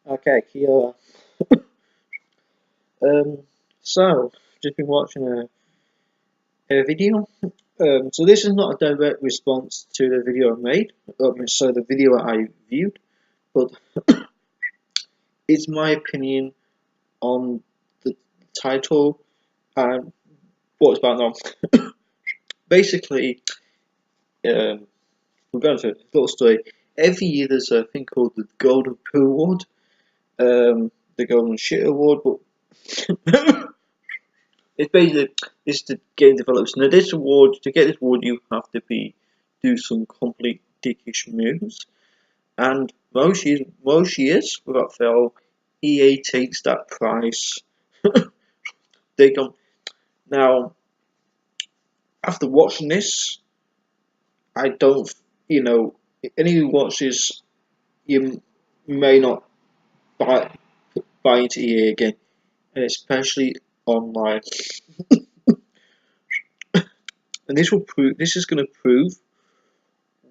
Okay, Kia. Um, so just been watching a video. So this is not a direct response to the video I made. So the video I viewed, but it's my opinion on the title and what it's about now. Basically, we're going to a little story. Every year there's a thing called the Golden Poo Award, the Golden Shit Award, but it's basically it's the game developers. Now this award, to get this award, you have to do some complete dickish moves, and most years without fail, EA takes that prize. They don't. Now, after watching this, I don't, you know, any who watches, you may not buy buy into EA again, and especially online. And this will prove. This is going to prove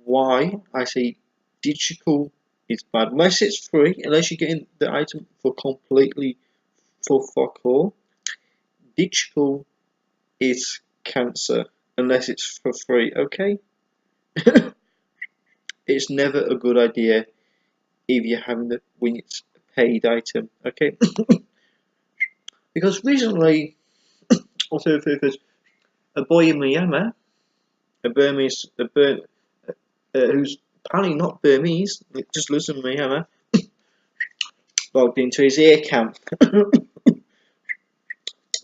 why I say digital is bad. Unless it's free, unless you're getting the item for fuck all, digital is cancer unless it's for free, okay? It's never a good idea if you're having the when it's a paid item, okay? Because recently, also there's a boy in Myanmar, a Burmese, who's apparently not Burmese, just lives in Myanmar, logged into his ear camp.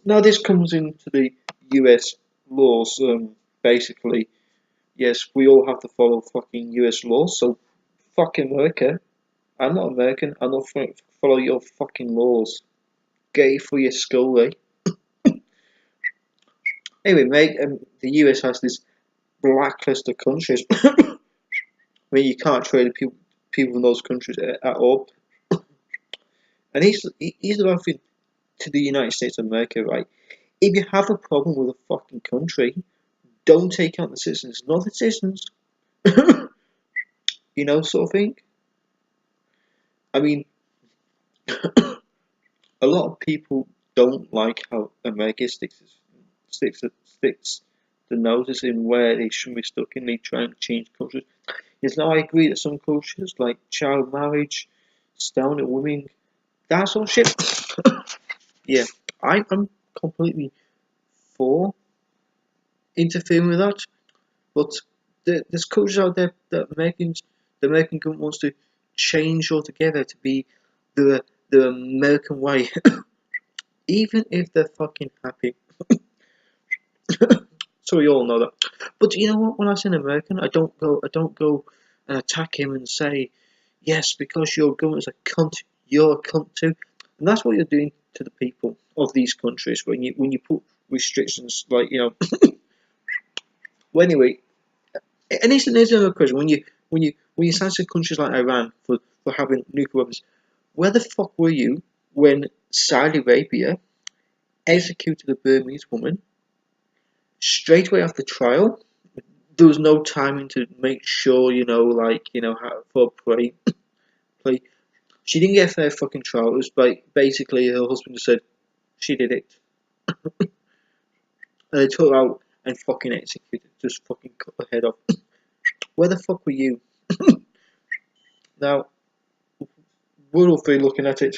Now this comes into the US laws, basically. Yes, we all have to follow fucking US laws, so fuck America. I'm not American, I'm not follow your fucking laws. Get it for your skull, eh? Anyway, mate, the US has this blacklist of countries where you can't trade people in those countries at all. And he's laughing to the United States of America, right? If you have a problem with a fucking country, don't take out the citizens, not the citizens. You know, sort of thing. I mean, a lot of people don't like how America sticks the noses in where they shouldn't be stuck in. They try and change cultures. Yes, now I agree that some cultures, like child marriage, stoning women, that sort of shit. Yeah, I'm completely for interfering with that. But there's cultures out there that the American government wants to change altogether to be the American way, even if they're fucking happy. So we all know that. But you know what? When I say an American, I don't go and attack him and say, yes, because your government's a cunt, you're a cunt too. And that's what you're doing to the people of these countries when you put restrictions like Well, anyway, and there's another question. When you sanction countries like Iran for having nuclear weapons, where the fuck were you when Saudi Arabia executed a Burmese woman straight away after trial? There was no timing to make sure, how for play. She didn't get a fair fucking trial. It was basically her husband just said she did it, and they took her out and fucking executed, just fucking cut her head off. Where the fuck were you? Now we're all three looking at it.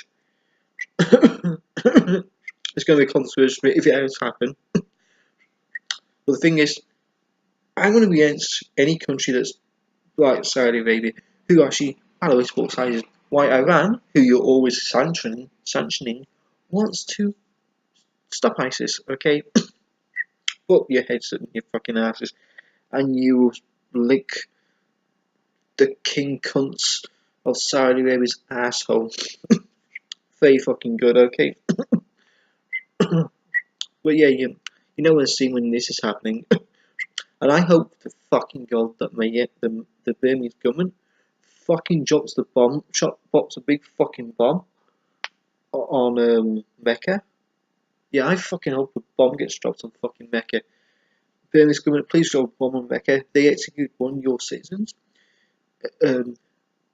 It's going to be controversial if it has happened. But the thing is, I'm going to be against any country that's like Saudi Arabia, who actually, I don't know, both sides. Why Iran, who you're always sanctioning, wants to stop ISIS, okay? Put your heads in your fucking asses, and you lick the king cunts of Saudi Arabia's asshole. Very fucking good, okay? But yeah, you know when this is happening, and I hope to fucking God that the Burmese government fucking drops a big fucking bomb on Mecca. Yeah, I fucking hope a bomb gets dropped on fucking Mecca. Burmese government, please drop a bomb on Mecca. They execute one of your citizens. An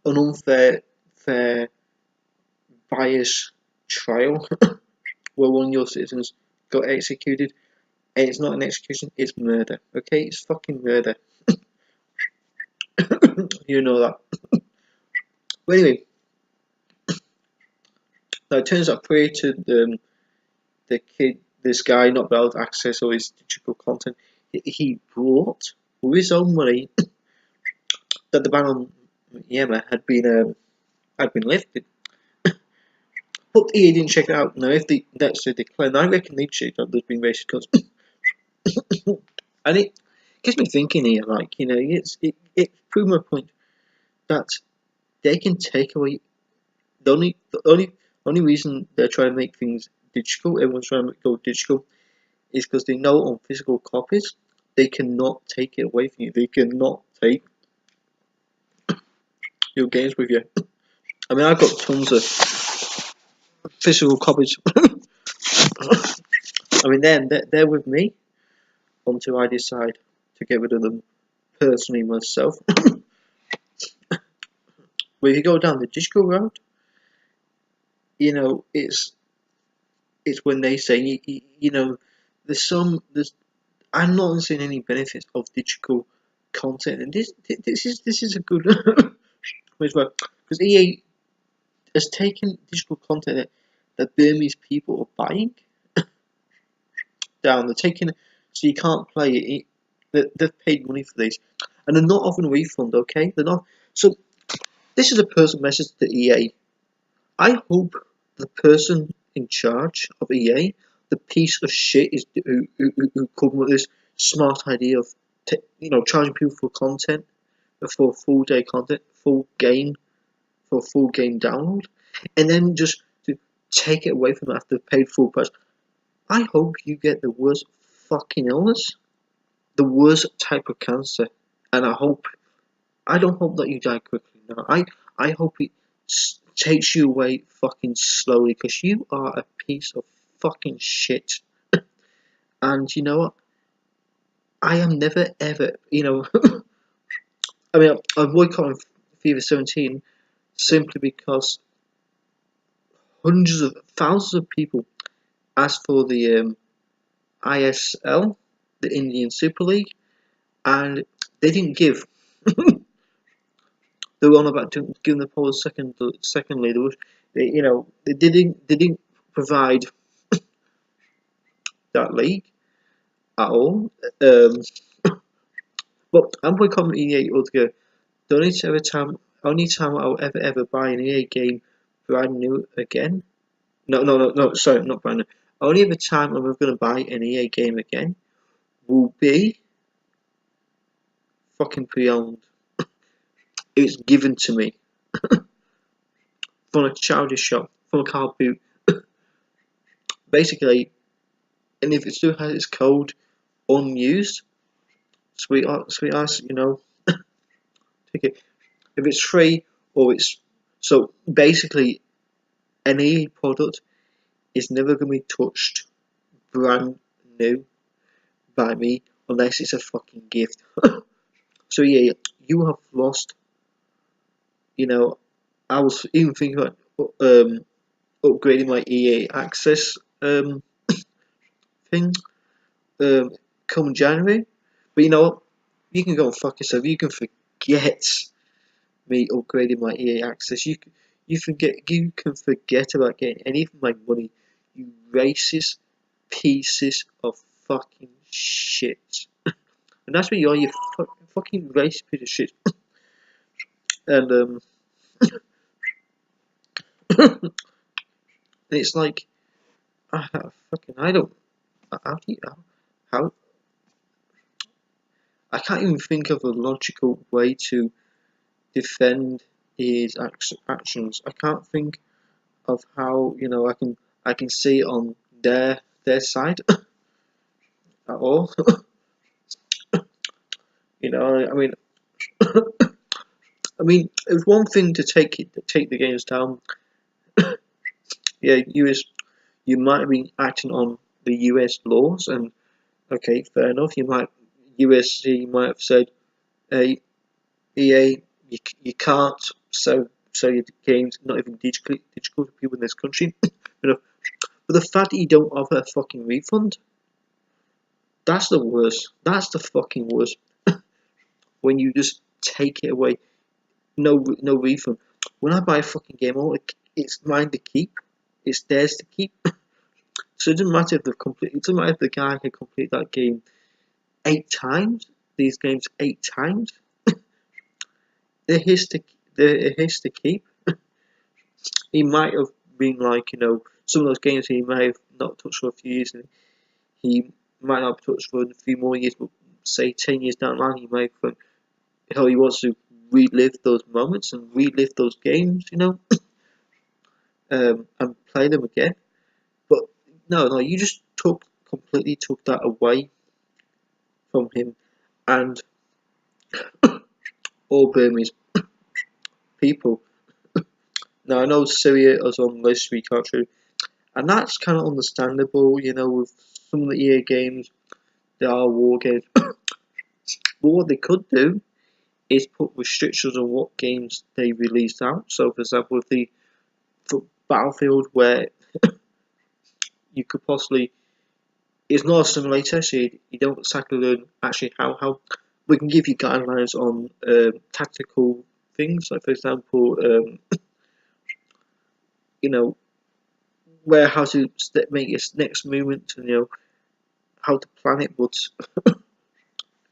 unfair, fair biased trial where one of your citizens got executed, and it's not an execution, it's murder. Okay, it's fucking murder. You know that. But anyway, now it turns out prior to the kid, this guy not be able to access all his digital content, he brought with his own money that the ban on Myanmar had been lifted. But EA didn't check it out. Now, if they that's a decline, I reckon they checked out there's been racist cuts. And it gets me thinking here, like, you know, it proved my point that they can take away the only reason they're trying to make things digital, everyone's trying to go digital, is because they know on physical copies they cannot take it away from you. They cannot take your games with you. I mean, I've got tons of physical copies. I mean, they're with me until I decide to get rid of them personally myself. But if you go down the digital route, you know, it's when they say you know, there's I'm not seeing any benefits of digital content, and this is a good as well, because EA has taken digital content that Burmese people are buying down. They're taking so you can't play it. They've paid money for these, and they're not offering a refund. Okay, they're not. So this is a personal message to EA. I hope the person in charge of EA, the piece of shit, is who come with this smart idea of charging people for content, for full day content, full game, for full game download, and then just to take it away from them after they've paid full price. I hope you get the worst fucking illness, the worst type of cancer, and I don't hope that you die quickly. No, I hope it takes you away fucking slowly, because you are a piece of fucking shit. And you know what? I am never ever, I mean, I'm boycotting FIFA 17 simply because hundreds of thousands of people asked for the ISL, the Indian Super League, and they didn't give. They were on about giving the Poles secondly. They didn't provide that league at all. But I'm boycotting EA altogether. The only time I'll ever buy an EA game brand new again. No. Sorry, not brand new. Only ever time I'm ever going to buy an EA game again will be fucking pre-owned. It's given to me from a childish shop, from a car boot. Basically, and if it still has its code unused, sweet ass, take it. If it's free or it's so basically, any product is never going to be touched brand new by me unless it's a fucking gift. So yeah, you have lost. I was even thinking about upgrading my EA Access thing come January, but you know what? You can go and fuck yourself. You can forget me upgrading my EA Access. You can forget about getting any of my money. You racist pieces of fucking shit. And that's what you are. You fucking racist piece of shit. And it's like I don't. How do you how I can't even think of a logical way to defend his actions. I can't think of how I can see it on their side at all. I mean, it's one thing to take the games down. Yeah, you might have been acting on the US laws, and okay, fair enough. USC might have said, hey, EA, you can't sell your games, not even digital to people in this country. But the fact that you don't offer a fucking refund, that's the worst. That's the fucking worst. When you just take it away, no refund. When I buy a fucking game, it's mine to keep. It's theirs to keep. So it doesn't matter if it doesn't matter if the guy can complete that game 8 times. These games 8 times. They're his to keep. He might have been like, some of those games he may have not touched for a few years, and he might not have touched for a few more years, but say 10 years down the line, he may think how he wants to relive those moments and relive those games, and play them again. But no, you just completely took that away from him and all Burmese people. Now, I know Syria is on the list, we can't show, and that's kind of understandable, with some of the EA games, they are war games. But what they could do is put restrictions on what games they release out. So, for example, for Battlefield, where you could possibly, it's not a simulator, so you don't exactly learn actually how we can give you guidelines on tactical things, like for example, how to make your next movement, and how to plan it. But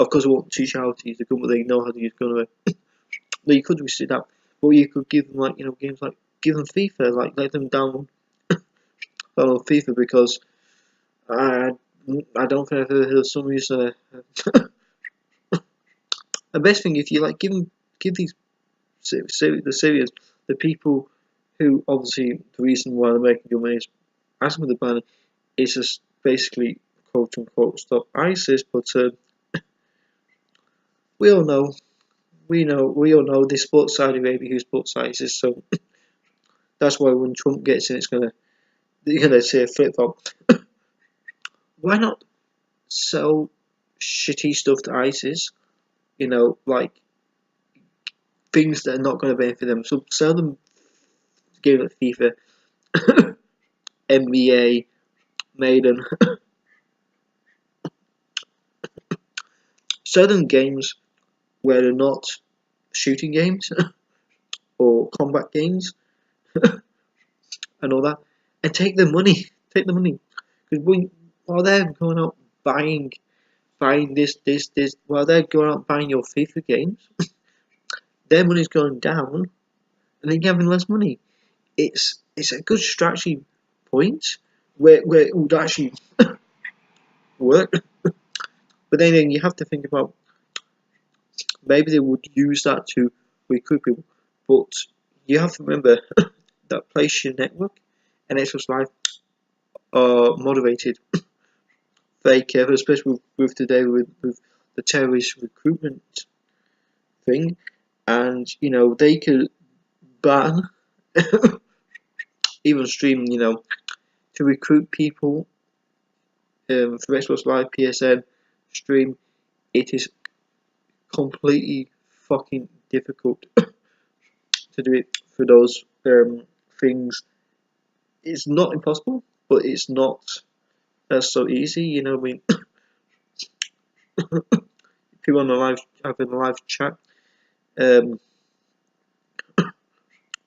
of course, I won't teach you how to use the gun, but they know how to use the gun. But you could restrict that, but you could give them games like give them FIFA, like let them download FIFA, because I don't think I've ever heard of some use. The best thing, if you give these the Syrians, the people who obviously the reason why they're making good money is asking for the ban is just basically quote unquote stop ISIS. But we all know they support Saudi Arabia, who supports ISIS. So that's why when Trump gets in, you're gonna see a flip flop. Why not sell shitty stuff to ISIS? Like things that are not going to benefit them. So sell them games like FIFA, NBA, Maiden. Sell them games where they're not shooting games or combat games and all that, and take the money. Take the money, because while they're going out buying this, while they're going out buying your FIFA games, their money's going down, and they're having less money. It's a good strategy point where it would actually work. But then you have to think about, maybe they would use that to recruit people. But you have to remember that PlayStation Network and Xbox Live are moderated very carefully, especially with today with the terrorist recruitment thing. And they could ban even streaming, to recruit people for Xbox Live, PSN, stream. It is completely fucking difficult to do it for those things. It's not impossible, but it's not so easy. I mean, people on the live having a live chat, and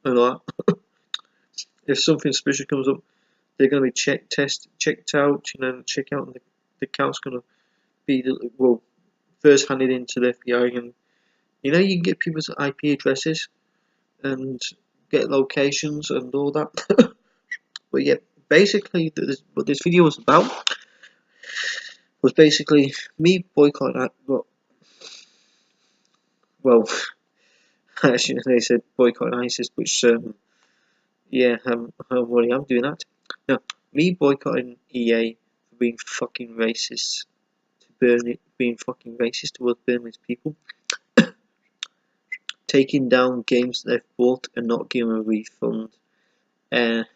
all that. If something suspicious comes up, they're going to be checked out. Check out, and the account's going to be first handed into the FBI, and you can get people's IP addresses and get locations and all that. But yeah, basically, what this video was about was basically me boycotting that. Well, actually, they said boycotting ISIS, which yeah, I'm doing that. Now, me boycotting EA for being fucking racist being fucking racist towards Burmese people, taking down games that they've bought and not giving a refund, and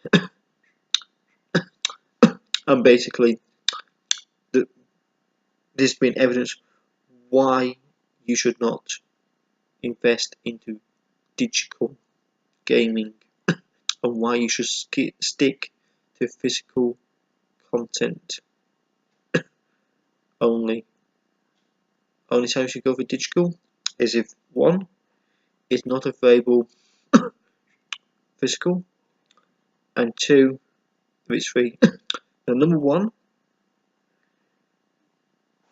basically there's been evidence why you should not invest into digital gaming and why you should stick to physical content only. Only time you should go for digital is if 1, it's not available physical, and 2, if it's free. Now, number 1,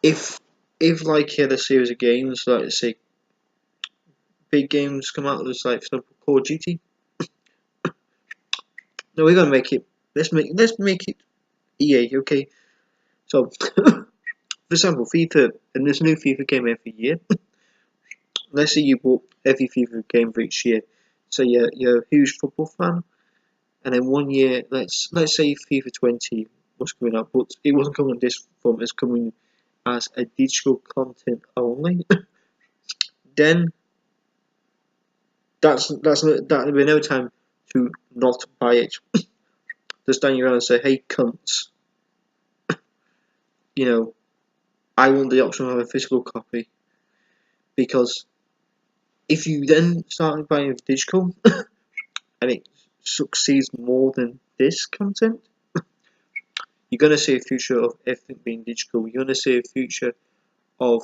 if like the series of games, like let's say big games come out, there's like for example Call of Duty. No, we're gonna make it. Let's make it EA, okay? So, for example, FIFA, and there's a new FIFA game every year. Let's say you bought every FIFA game for each year. So you're a huge football fan, and then one year, let's say FIFA 20 was coming out, but it wasn't coming in this form. It's coming as a digital content only. Then that'll be no time to not buy it. Just stand around and say, "Hey, cunts! You know, I want the option of a physical copy." Because if you then start buying digital and it succeeds more than this content, you're going to see a future of everything being digital. You're going to see a future of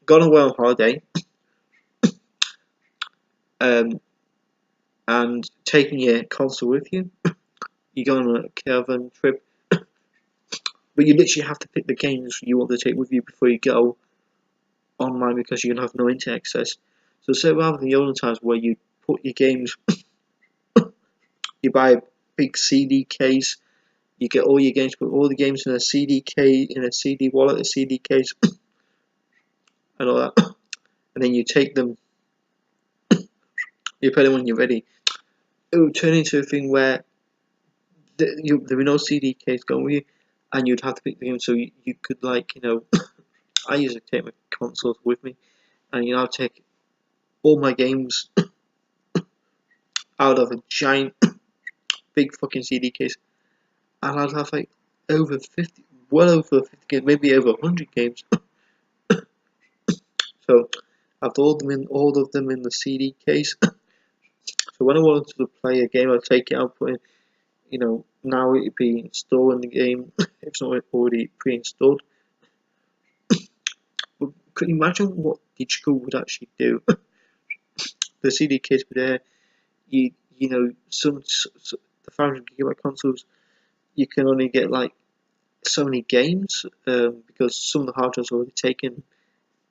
going away on holiday and taking your console with you. You're going on a caravan trip, but you literally have to pick the games you want to take with you before you go online because you're going to have no internet access. So rather than the olden times where you put your games, you buy a big CD case, you get all your games, put all the games in a CD case, in a CD wallet, a CD case, and all that, and then you take them, you put them when you're ready. It would turn into a thing where there were no CD case going with you, and you'd have to pick the game. So you could I usually take my consoles with me, and I'll take all my games out of a giant, big fucking CD case, and I'd have like over 50, well over 50 games, maybe over 100 games. So I've all of them in the CD case. So when I wanted to play a game, I'd take it out, put in, now it'd be installing the game if it's not already pre-installed. But could you imagine what digital would actually do? The CD case were there. The 500 GB consoles, you can only get like so many games because some of the hard drives are already taken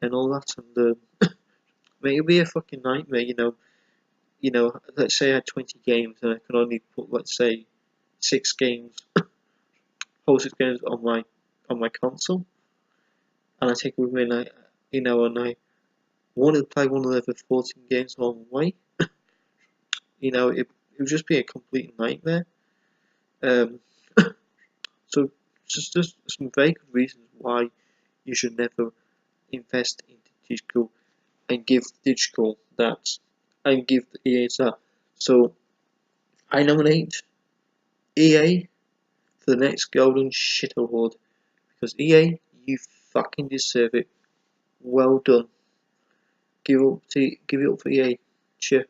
and all that. And it'd be a fucking nightmare. Let's say I had 20 games and I can only put, let's say, 6 games, whole 6 games on my console, and I take it with me, and I wanted to play one of the 14 games along the way. It would just be a complete nightmare. So just some very good reasons why you should never invest into digital and give digital that and give the EA that. So I nominate EA for the next Golden Shit Award because EA, you fucking deserve it. Well done. Give it up for EA. Cheer.